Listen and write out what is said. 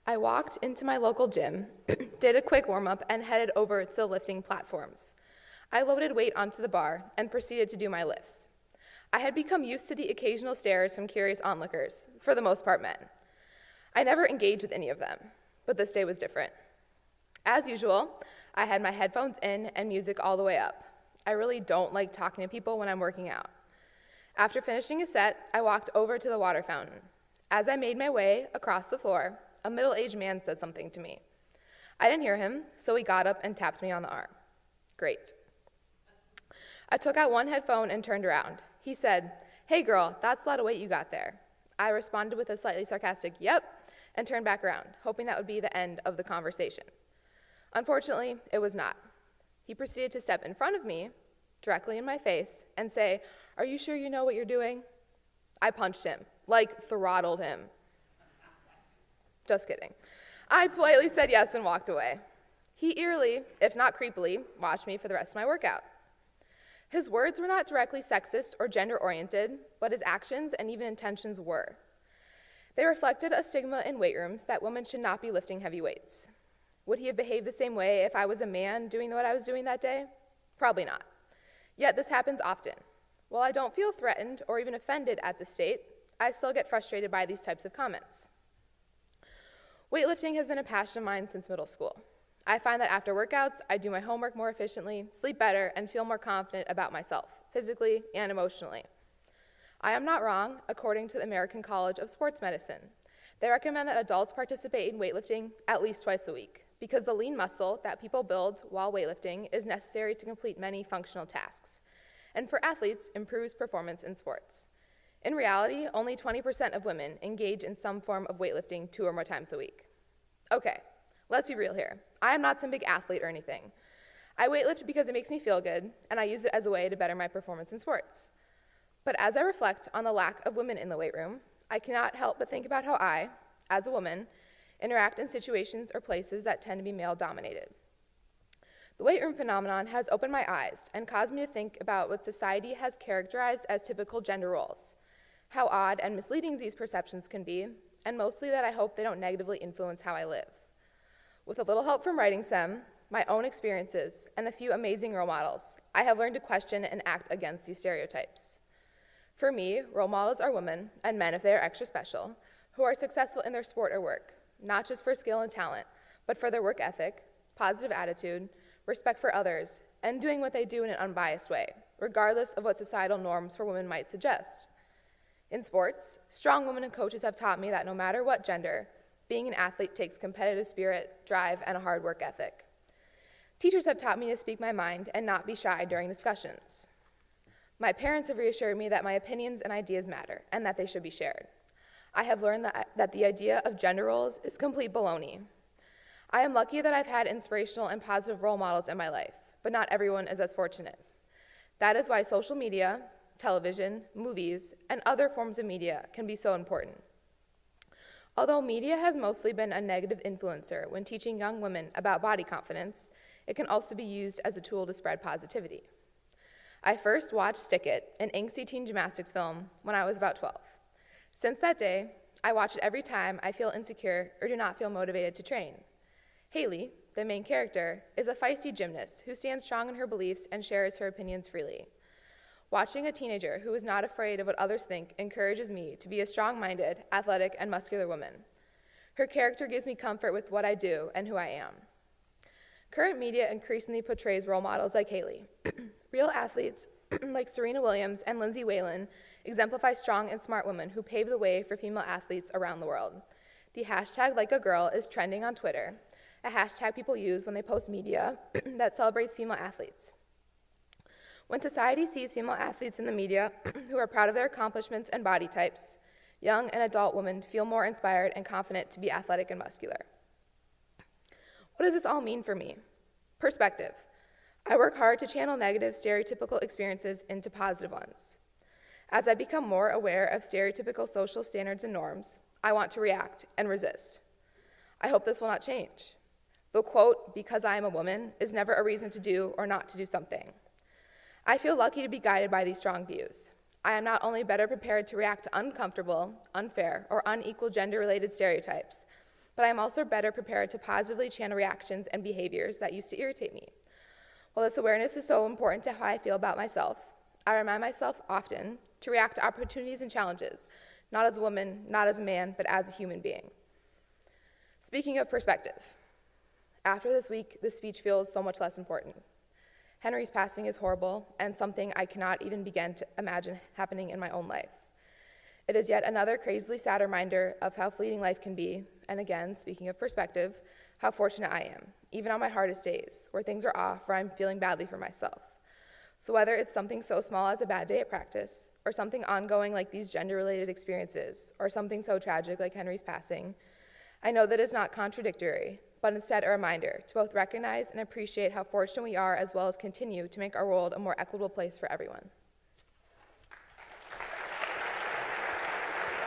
I walked into my local gym, did a quick warm-up, and headed over to the lifting platforms. I loaded weight onto the bar and proceeded to do my lifts. I had become used to the occasional stares from curious onlookers, for the most part men. I never engaged with any of them, but this day was different. As usual, I had my headphones in and music all the way up. I really don't like talking to people when I'm working out. After finishing a set, I walked over to the water fountain. As I made my way across the floor, a middle-aged man said something to me. I didn't hear him, so he got up and tapped me on the arm. Great. I took out one headphone and turned around. He said, "Hey girl, that's a lot of weight you got there." I responded with a slightly sarcastic, "Yep," and turned back around, hoping that would be the end of the conversation. Unfortunately, it was not. He proceeded to step in front of me, directly in my face, and say, "Are you sure you know what you're doing?" I punched him, like throttled him. Just kidding. I politely said yes and walked away. He eerily, if not creepily, watched me for the rest of my workout. His words were not directly sexist or gender-oriented, but his actions and even intentions were. They reflected a stigma in weight rooms that women should not be lifting heavy weights. Would he have behaved the same way if I was a man doing what I was doing that day? Probably not. Yet this happens often. While I don't feel threatened or even offended at the state, I still get frustrated by these types of comments. Weightlifting has been a passion of mine since middle school. I find that after workouts, I do my homework more efficiently, sleep better, and feel more confident about myself, physically and emotionally. I am not wrong, according to the American College of Sports Medicine. They recommend that adults participate in weightlifting at least twice a week, because the lean muscle that people build while weightlifting is necessary to complete many functional tasks, and for athletes, improves performance in sports. In reality, only 20% of women engage in some form of weightlifting 2 or more times a week. Okay, let's be real here. I am not some big athlete or anything. I weightlift because it makes me feel good, and I use it as a way to better my performance in sports. But as I reflect on the lack of women in the weight room, I cannot help but think about how I, as a woman, interact in situations or places that tend to be male-dominated. The weight room phenomenon has opened my eyes and caused me to think about what society has characterized as typical gender roles, how odd and misleading these perceptions can be, and mostly that I hope they don't negatively influence how I live. With a little help from writing some, my own experiences, and a few amazing role models, I have learned to question and act against these stereotypes. For me, role models are women, and men if they are extra special, who are successful in their sport or work, not just for skill and talent, but for their work ethic, positive attitude, respect for others, and doing what they do in an unbiased way, regardless of what societal norms for women might suggest. In sports, strong women and coaches have taught me that no matter what gender, being an athlete takes competitive spirit, drive, and a hard work ethic. Teachers have taught me to speak my mind and not be shy during discussions. My parents have reassured me that my opinions and ideas matter and that they should be shared. I have learned that the idea of gender roles is complete baloney. I am lucky that I've had inspirational and positive role models in my life, but not everyone is as fortunate. That is why social media, television, movies, and other forms of media can be so important. Although media has mostly been a negative influencer when teaching young women about body confidence, it can also be used as a tool to spread positivity. I first watched Stick It, an angsty teen gymnastics film, when I was about 12. Since that day, I watch it every time I feel insecure or do not feel motivated to train. Haley, the main character, is a feisty gymnast who stands strong in her beliefs and shares her opinions freely. Watching a teenager who is not afraid of what others think encourages me to be a strong-minded, athletic, and muscular woman. Her character gives me comfort with what I do and who I am. Current media increasingly portrays role models like Haley. Real athletes like Serena Williams and Lindsay Whalen exemplify strong and smart women who pave the way for female athletes around the world. The hashtag #LikeAGirl is trending on Twitter, a hashtag people use when they post media that celebrates female athletes. When society sees female athletes in the media who are proud of their accomplishments and body types, young and adult women feel more inspired and confident to be athletic and muscular. What does this all mean for me? Perspective. I work hard to channel negative stereotypical experiences into positive ones. As I become more aware of stereotypical social standards and norms, I want to react and resist. I hope this will not change. The quote, "because I am a woman," is never a reason to do or not to do something. I feel lucky to be guided by these strong views. I am not only better prepared to react to uncomfortable, unfair, or unequal gender-related stereotypes, but I'm also better prepared to positively channel reactions and behaviors that used to irritate me. While this awareness is so important to how I feel about myself, I remind myself often to react to opportunities and challenges, not as a woman, not as a man, but as a human being. Speaking of perspective, after this week, this speech feels so much less important. Henry's passing is horrible and something I cannot even begin to imagine happening in my own life. It is yet another crazily sad reminder of how fleeting life can be, and again, speaking of perspective, how fortunate I am, even on my hardest days, where things are off, where I'm feeling badly for myself. So whether it's something so small as a bad day at practice, or something ongoing like these gender-related experiences, or something so tragic like Henry's passing, I know that it's not contradictory, but instead a reminder to both recognize and appreciate how fortunate we are, as well as continue to make our world a more equitable place for everyone.